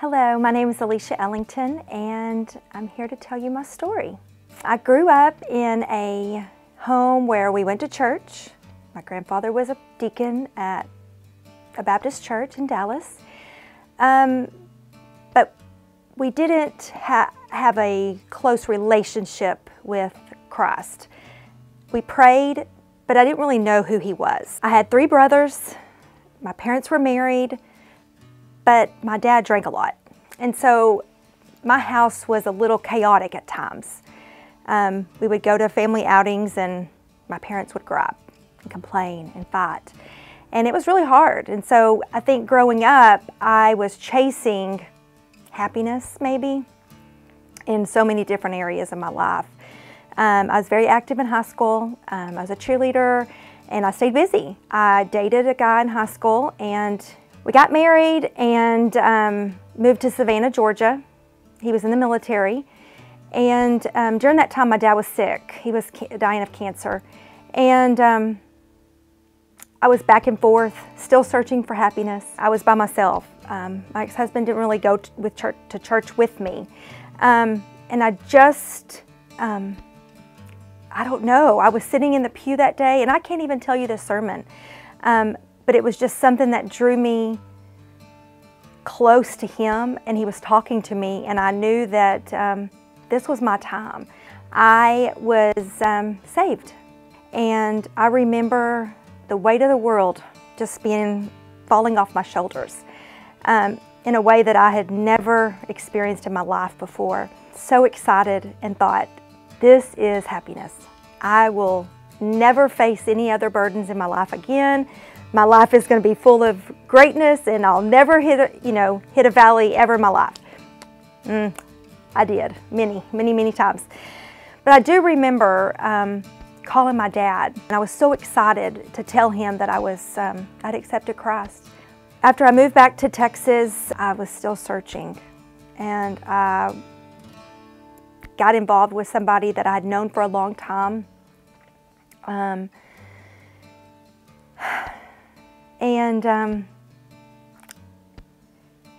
Hello, my name is Alysha Ellington, and I'm here to tell you my story. I grew up in a home where we went to church. My grandfather was a deacon at a Baptist church in Dallas, but we didn't have a close relationship with Christ. We prayed, but I didn't really know who He was. I had 3 brothers. My parents were married, but my dad drank a lot. And so my house was a little chaotic at times. We would go to family outings and my parents would grab and complain and fight. And it was really hard. And so I think growing up, I was chasing happiness maybe in so many different areas of my life. I was very active in high school. I was a cheerleader and I stayed busy. I dated a guy in high school and we got married and moved to Savannah, Georgia. He was in the military. And during that time, my dad was sick. He was dying of cancer. And I was back and forth, still searching for happiness. I was by myself. My ex-husband didn't really go to church with me. And I just, I don't know, I was sitting in the pew that day, and I can't even tell you the sermon. But it was just something that drew me close to Him, and He was talking to me, and I knew that this was my time. I was saved, and I remember the weight of the world just falling off my shoulders in a way that I had never experienced in my life before. So excited and thought, this is happiness. I will never face any other burdens in my life again. My life is going to be full of greatness, and I'll never hit a valley ever in my life. I did many times. But I do remember calling my dad, and I was so excited to tell him that I'd accepted Christ. After I moved back to Texas, I was still searching, and I got involved with somebody that I had known for a long time.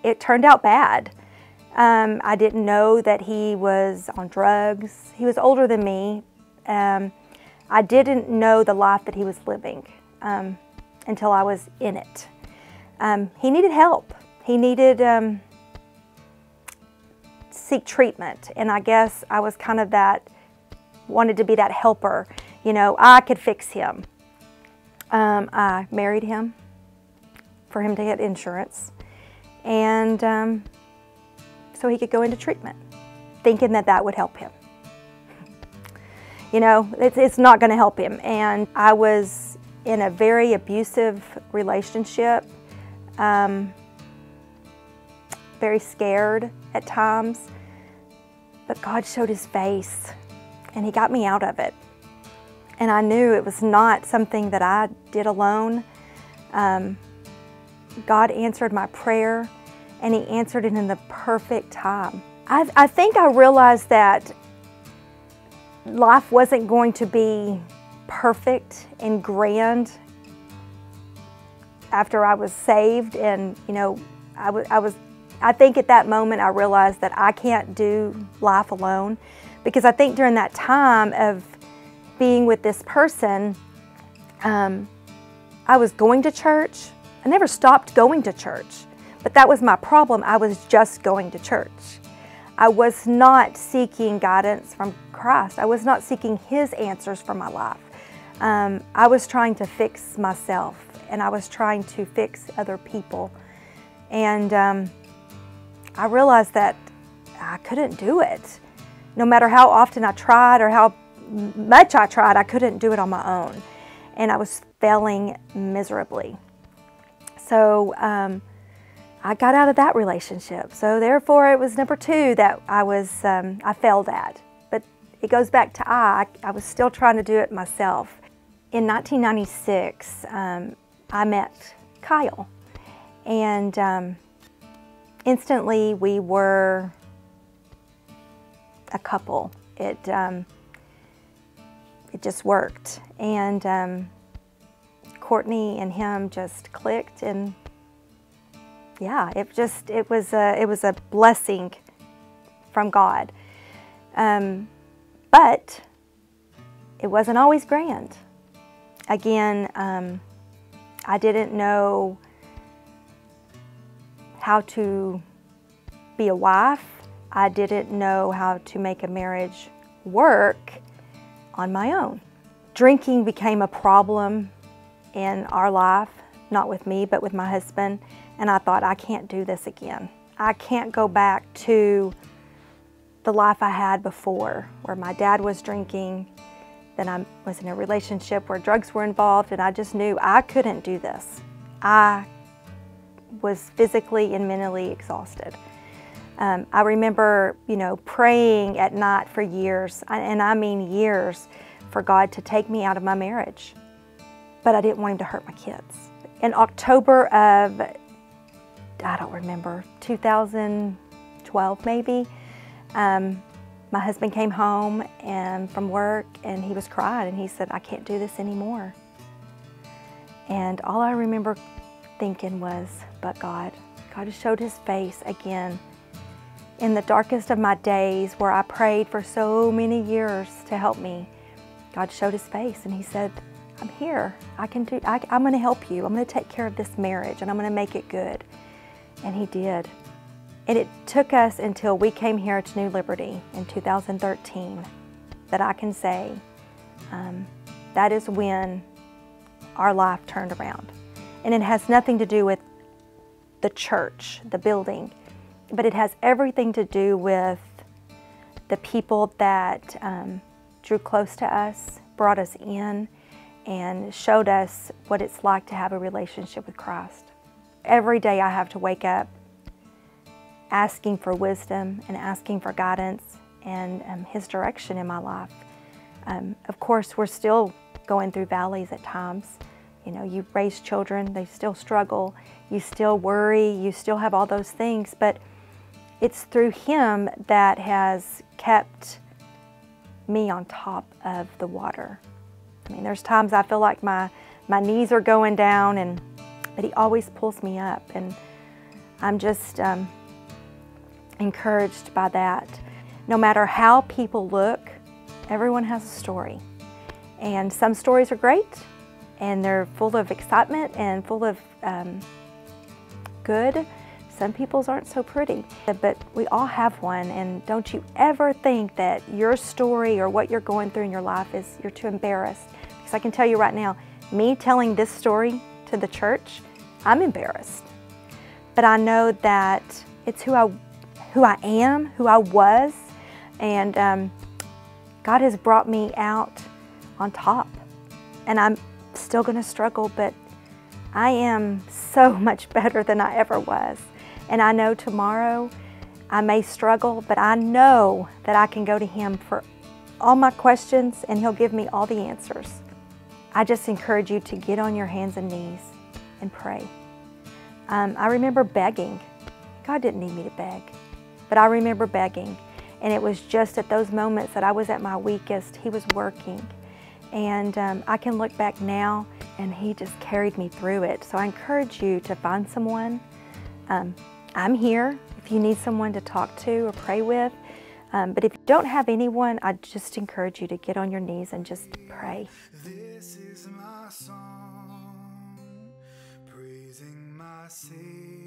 It turned out bad. I didn't know that he was on drugs. He was older than me. I didn't know the life that he was living until I was in it. He needed help. He needed seek treatment, and I guess I was kind of wanted to be that helper. You know, I could fix him. I married him for him to get insurance, and so he could go into treatment, thinking that that would help him. You know, it's not going to help him. And I was in a very abusive relationship, very scared at times, but God showed His face, and He got me out of it. And I knew it was not something that I did alone. God answered my prayer, and He answered it in the perfect time. I think I realized that life wasn't going to be perfect and grand after I was saved, and I think at that moment I realized that I can't do life alone, because I think during that time of being with this person, I was going to church. I never stopped going to church, but that was my problem. I was just going to church. I was not seeking guidance from Christ. I was not seeking His answers for my life. I was trying to fix myself, and I was trying to fix other people. And I realized that I couldn't do it. No matter how often I tried or how much I tried, I couldn't do it on my own. And I was failing miserably. So I got out of that relationship. So therefore, it was number 2 that I failed at. But it goes back to I was still trying to do it myself. In 1996, I met Kyle, and instantly we were a couple. It just worked, and Courtney and him just clicked, and yeah, it was a blessing from God. But it wasn't always grand. Again, I didn't know how to be a wife. I didn't know how to make a marriage work on my own. Drinking became a problem in our life, not with me, but with my husband. And I thought, I can't do this again. I can't go back to the life I had before, where my dad was drinking, then I was in a relationship where drugs were involved, and I just knew I couldn't do this. I was physically and mentally exhausted. I remember, praying at night for years, and I mean years, for God to take me out of my marriage. But I didn't want him to hurt my kids. In October of, I don't remember, 2012 maybe, my husband came home from work, and he was crying, and he said, I can't do this anymore. And all I remember thinking was, but God has showed his face again. In the darkest of my days, where I prayed for so many years to help me, God showed his face, and he said, I'm here. I'm going to help you. I'm going to take care of this marriage, and I'm going to make it good. And he did. And it took us until we came here to New Liberty in 2013 that I can say that is when our life turned around. And it has nothing to do with the church, the building, but it has everything to do with the people that drew close to us, brought us in, and showed us what it's like to have a relationship with Christ. Every day I have to wake up asking for wisdom and asking for guidance and his direction in my life. Of course, we're still going through valleys at times. You raise children, they still struggle, you still worry, you still have all those things, but it's through him that has kept me on top of the water. I mean, there's times I feel like my knees are going down, but he always pulls me up, and I'm just encouraged by that. No matter how people look, everyone has a story. And some stories are great, and they're full of excitement and full of good. Some people's aren't so pretty, but we all have one, and don't you ever think that your story or what you're going through in your life is you're too embarrassed. Because I can tell you right now, me telling this story to the church, I'm embarrassed. But I know that it's who I am, who I was, and God has brought me out on top. And I'm still going to struggle, but I am so much better than I ever was. And I know tomorrow I may struggle, but I know that I can go to him for all my questions, and he'll give me all the answers. I just encourage you to get on your hands and knees and pray. I remember begging. God didn't need me to beg, but I remember begging. And it was just at those moments that I was at my weakest, he was working. And I can look back now, and he just carried me through it. So I encourage you to find someone. I'm here if you need someone to talk to or pray with. But if you don't have anyone, I just encourage you to get on your knees and just pray. This is my song, praising my Savior.